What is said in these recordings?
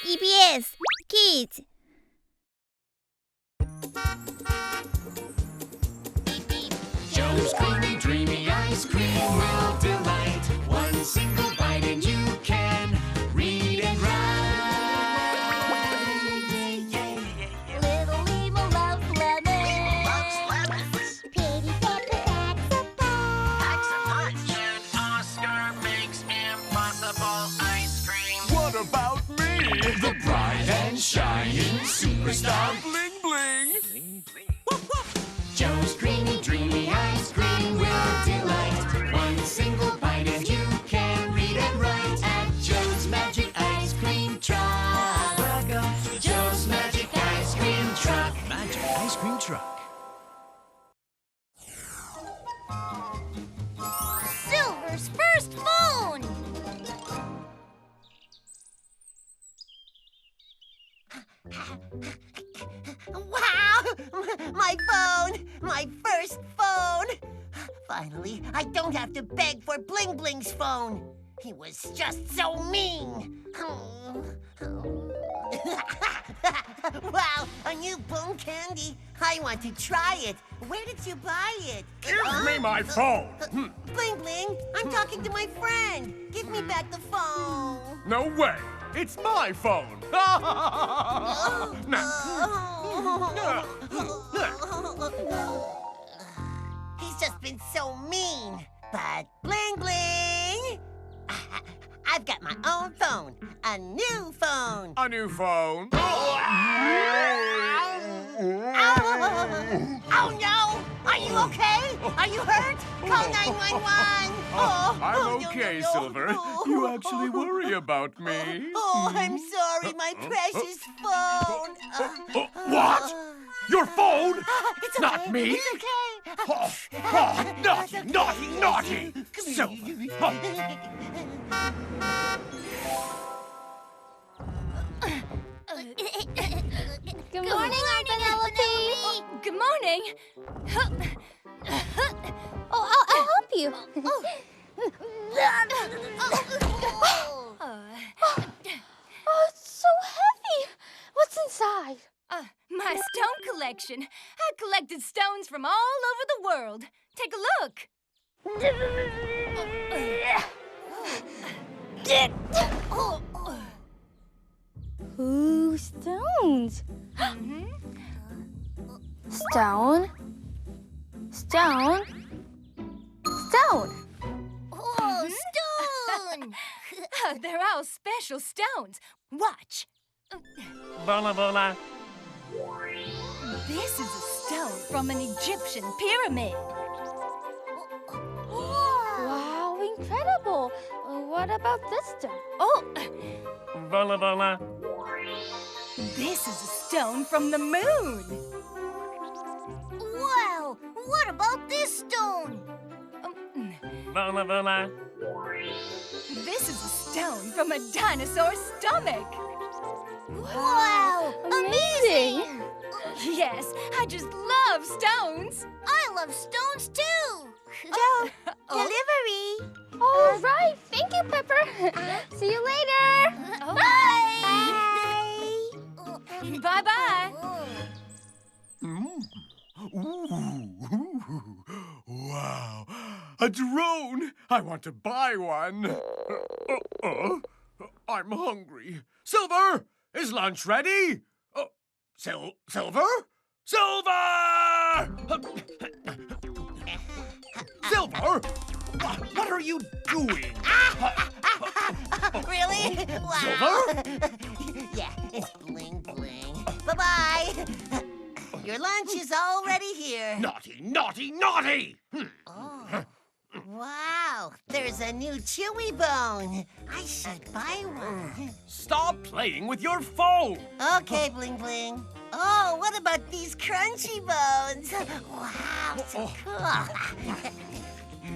EBS Kids. Joe's creamy, dreamy ice cream will delight. One single bite and you can read and write. Little Limo loves lemons. Loves lemons. Pretty Pepper packs a punch. And Oscar makes impossible ice cream. What about me? The bright and shining superstar. Bling bling. Joe's creamy, dreamy ice cream will delight. One single bite and you can read and write at Joe's Magic Ice Cream Truck. Joe's Magic Ice Cream Truck. Magic ice cream truck. Silver's first phone. Wow! My phone! My first phone! Finally, I don't have to beg for Bling Bling's phone. He was just so mean. Wow, a new bone candy. I want to try it. Where did you buy it? Give me my phone. Bling Bling, I'm talking to my friend. Give me back the phone. No way. It's my phone. He's just been so mean. But Bling Bling, I've got my own phone. A new phone. A new phone. Oh no! Are you okay? Are you hurt? Call 911. I'm okay, no. Silver. You actually worry about me. Oh, I'm sorry, my precious phone. What? Your phone? It's Not okay. me. It's okay. Naughty, naughty, naughty. Silver. Good morning, Aunt Penelope. Good morning. Oh, I'll help you. Oh, it's so heavy. What's inside? My stone collection. I collected stones from all over the world. Take a look. Ooh, stones. Stone. Stone. Stone. Oh, stone! They're all special stones. Watch. Bola, bola. This is a stone from an Egyptian pyramid. Wow, incredible. What about this stone? Oh, Bola, bola. this is a stone from the moon. Wow, what about this stone? Bola, bola. This is a stone from a dinosaur's stomach. Wow, amazing. Yes, I just love stones. I love stones too. Joe, delivery. All right, thank you, Pepper. See you later. Bye. Bye-bye. Wow. A drone. I want to buy one. I'm hungry. Silver, is lunch ready? Silver? Silver! Silver? What are you doing? Really? Wow. Silver? Yeah, it's Bling Bling. Bye-bye. Your lunch is already here. Naughty, naughty, naughty! Oh. Wow, there's a new chewy bone. I should buy one. Stop playing with your phone! Okay, Bling Bling. Oh, what about these crunchy bones? Wow, so cool.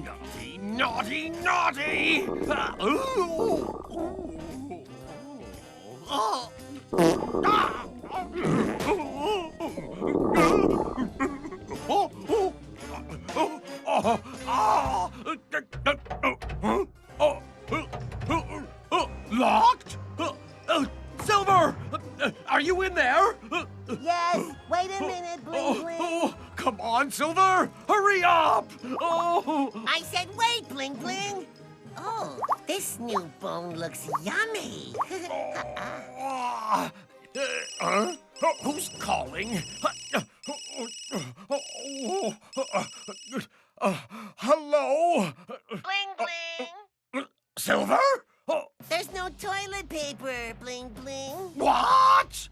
Naughty, naughty, naughty! Locked? Silver! in there? Yes, wait a minute, Bling Bling. Oh, come on, Silver! Hurry up! Oh! I said wait, Bling Bling. Oh, this new bone looks yummy. Who's calling? Hello? Bling Bling. Silver? There's no toilet paper, Bling Bling. What?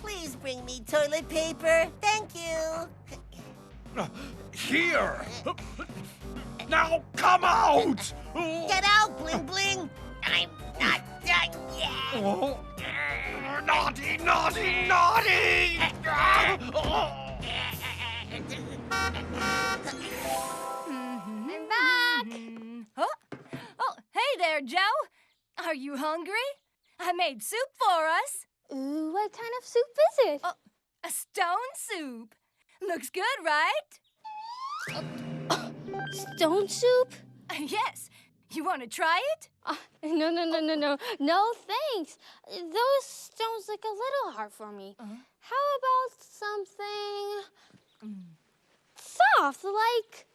Please bring me toilet paper. Thank you. Here. Now come out! Get out, Bling Bling. I'm not done yet. Oh. Naughty, naughty, naughty! I'm back. Huh? Oh, hey there, Joe. Are you hungry? I made soup for us. Ooh, what kind of soup is it? Oh, a stone soup. Looks good, right? Stone soup? Yes. You want to try it? No. No, thanks. Those stones look a little hard for me. How about something soft, like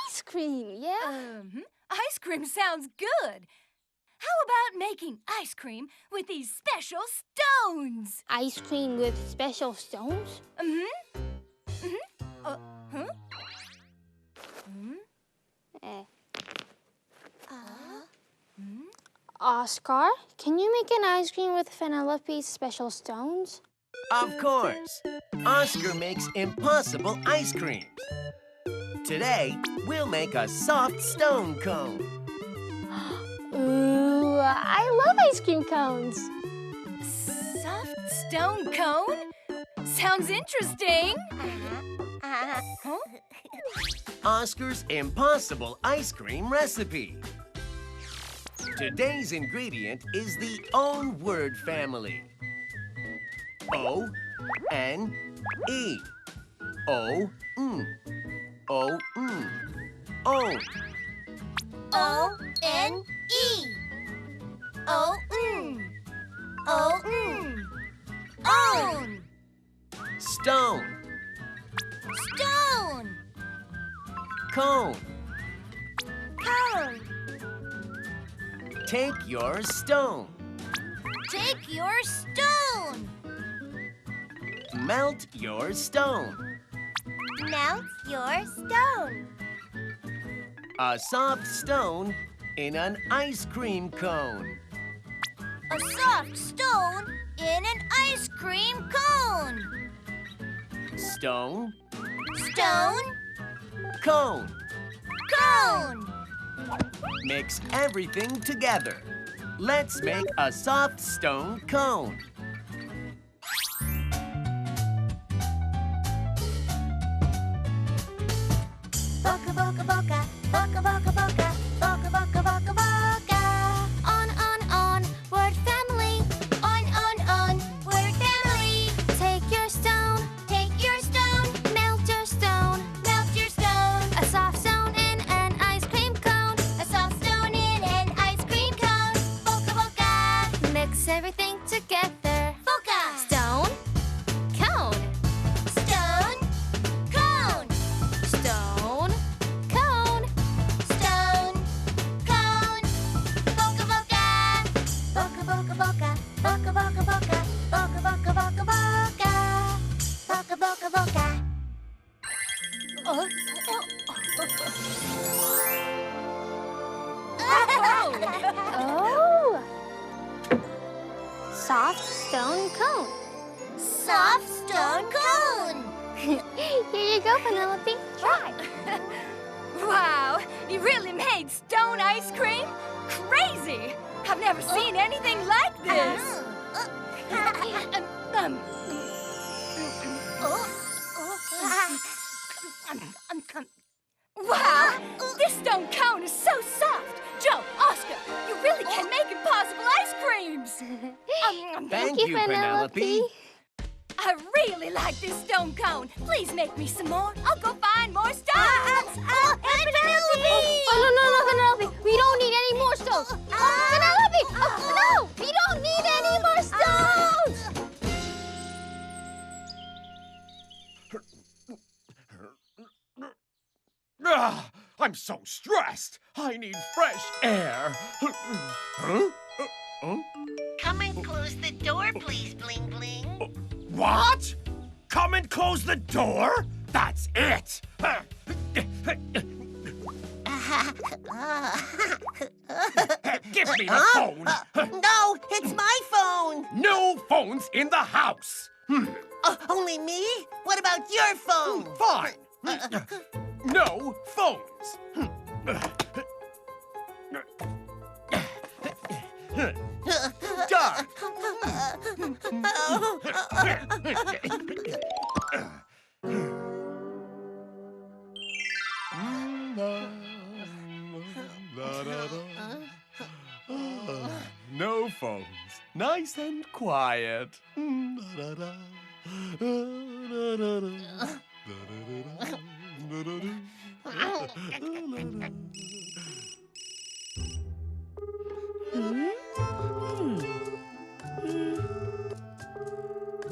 ice cream, yeah? Ice cream sounds good. How about making ice cream with these special stones? Ice cream with special stones? Oscar, can you make an ice cream with Penelope's special stones? Of course. Oscar makes impossible ice creams. Today, we'll make a soft stone cone. Ooh, I love ice cream cones. Soft stone cone? Sounds interesting. Huh? Oscar's impossible ice cream recipe. Today's ingredient is the own word family. O-N-E. O-N. O-N. Own. O-N-E. O-N. O-N. Own. Stone. Stone. Cone. Cone. Take your stone. Take your stone. Melt your stone. Melt your stone. A soft stone in an ice cream cone. A soft stone in an ice cream cone. Stone. Stone. Cone. Cone. Mix everything together. Let's make a soft stone cone. Boca, boca, boca. Boca, boca, boca. Boca, boca, boca, boca. On, word family. On, word family. Take your stone. Take your stone. Melt your stone. Melt your stone. A soft stone in an ice cream cone. A soft stone in an ice cream cone. Boca, boca. Mix everything together. Boca. Stone. Cone. Stone. Cone. Stone. Cone. Stone. Cone. Boca, boca. Boca, boca, boca. Boca, boca, boca. Boca, boca, boca, boca. Boca, boca, boca. Oh! Soft stone cone. Soft stone cone. Here you go, Penelope. Try. Wow, you really made stone ice cream? Crazy! I've never seen anything like this. Wow, this stone cone is so soft. Joe, Oscar, you really can make impossible ice creams. Thank you, Penelope. I really like this stone cone. Please make me some more. I'll go find more stones. Penelope! Oh, no, Penelope. We don't need any more stones. Penelope! Oh, no! We don't need any more stones! so stressed. I need fresh air. Huh? Come and close the door, please, Bling Bling. What? Come and close the door? That's it. Give me the phone. No, it's my phone. No phones in the house. Only me? What about your phone? Fine. No phones. Done. No phones. Nice and quiet.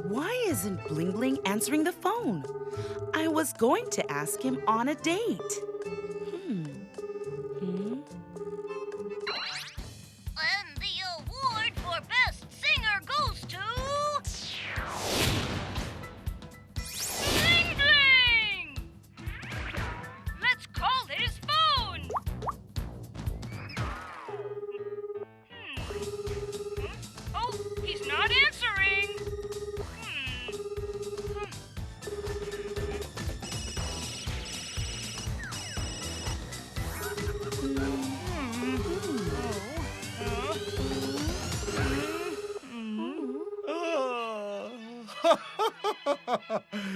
Why isn't Bling Bling answering the phone? I was going to ask him on a date. And the award for Best Singer goes to... Bling Bling! Let's call his phone! Oh, he's not answering!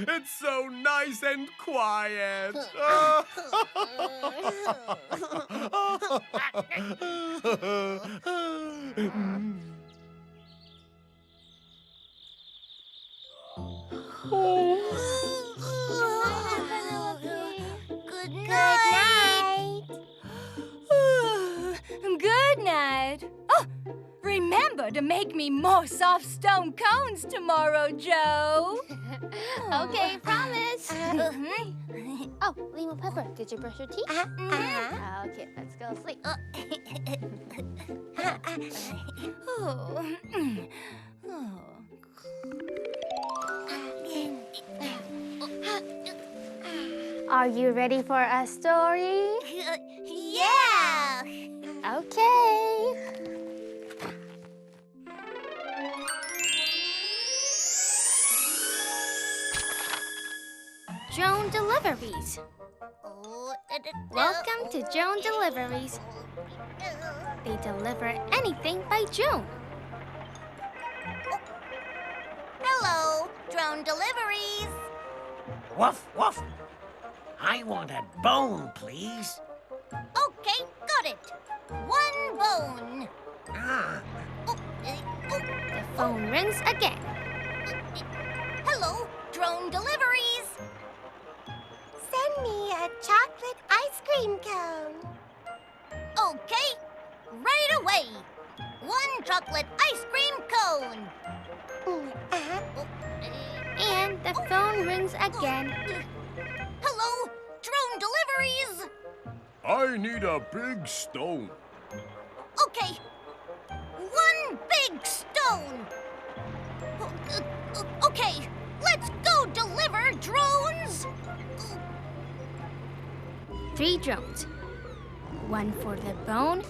It's so nice and quiet. Good night. Good night. Oh, remember to make me more soft stone cones tomorrow, Joe. Okay, promise. Oh, Limo and Pepper, did you brush your teeth? Okay, let's go sleep. Are you ready for a story? Yeah! Okay. Joan Deliveries. Welcome to Joan Deliveries. They deliver anything by Joan. Hello, Drone Deliveries. Woof, woof. I want a bone, please. Okay, got it. One bone. The phone rings again. Hello, Drone Deliveries. Send me a chocolate ice cream cone. Okay, right away. One chocolate ice cream cone. And the phone rings again. Hello, Drone Deliveries. I need a big stone. Okay, one big stone. Okay, let's go deliver drones. 3 drones. One for the bone,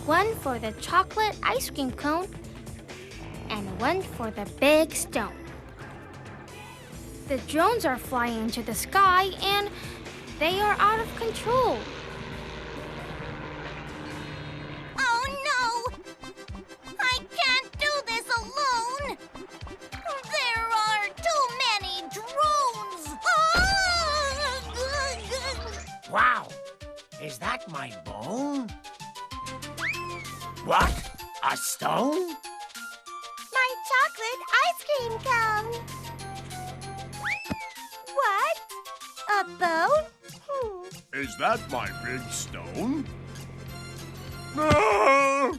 one for the chocolate ice cream cone, and one for the big stone. The drones are flying into the sky and they are out of control. Oh no! I can't do this alone! There are too many drones! Wow. Is that my bone? What? A stone? My chocolate ice cream cone! What? A bone? Is that my big stone? Ah!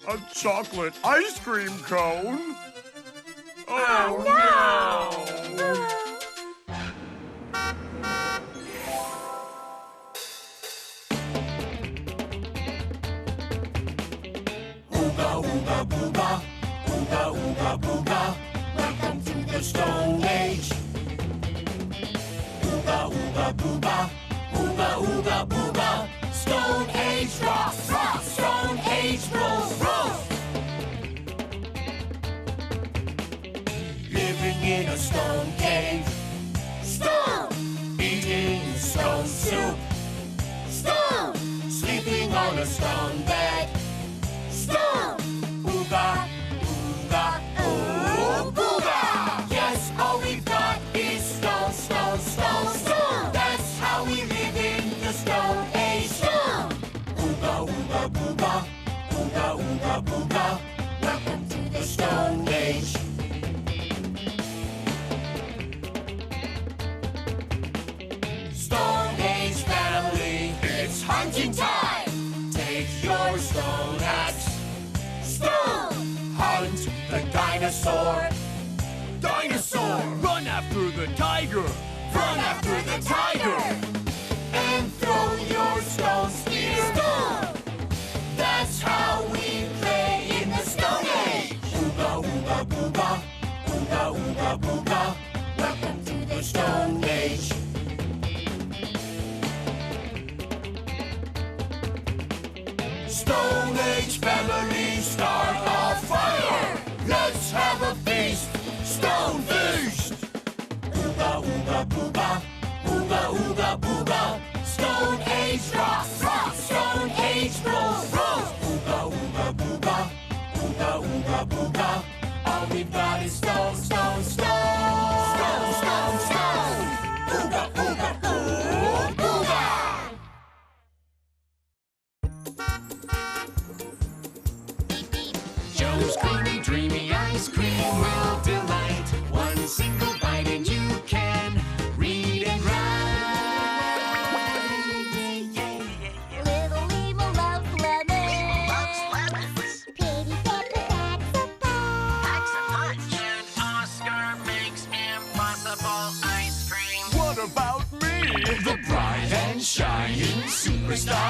A chocolate ice cream cone? Oh, no! ooga booga, ooga ooga booga. Welcome to the Stone Age. Ooga ooga booga, ooga ooga booga. Stone Age rock, rock. Stone Age roll, roll. Living in a stone cave. Stone. Eating stone soup. Stone. Sleeping on a stone bed. Stone. Ooga, ooga, ooh, booga. Yes, all we've got is stone, stone, stone, stone. That's how we live in the Stone Age. Stone. Ooga, ooga, booga. Ooga, ooga, booga. Welcome to the Stone Age. Stone Age family, it's hunting time. Take your stone axe. Stone! Hunt the dinosaur. Dinosaur! Run after the tiger! Run after the tiger! And throw your stone spear. Stone! That's how we play in the Stone Age. Ooga ooga booga. Ooga ooga booga. Welcome to the Stone Age. Stone Age family, start a fire! Let's have a feast! Stone feast! Ooga ooga booga, ooga ooga booga. Stone Age rock, rock. Stone Age roll, roll. Ooga ooga booga, ooga ooga booga. All we've got is stone, stone, stone. Stone, stone, stone. Ooga ooga ooh, booga. Joe's creamy, dreamy ice cream will delight. One single bite and you can read and write. Little Limo loves lemons. Pretty Pepper packs a punch. And Oscar makes impossible ice cream. What about me? The bright and shining superstar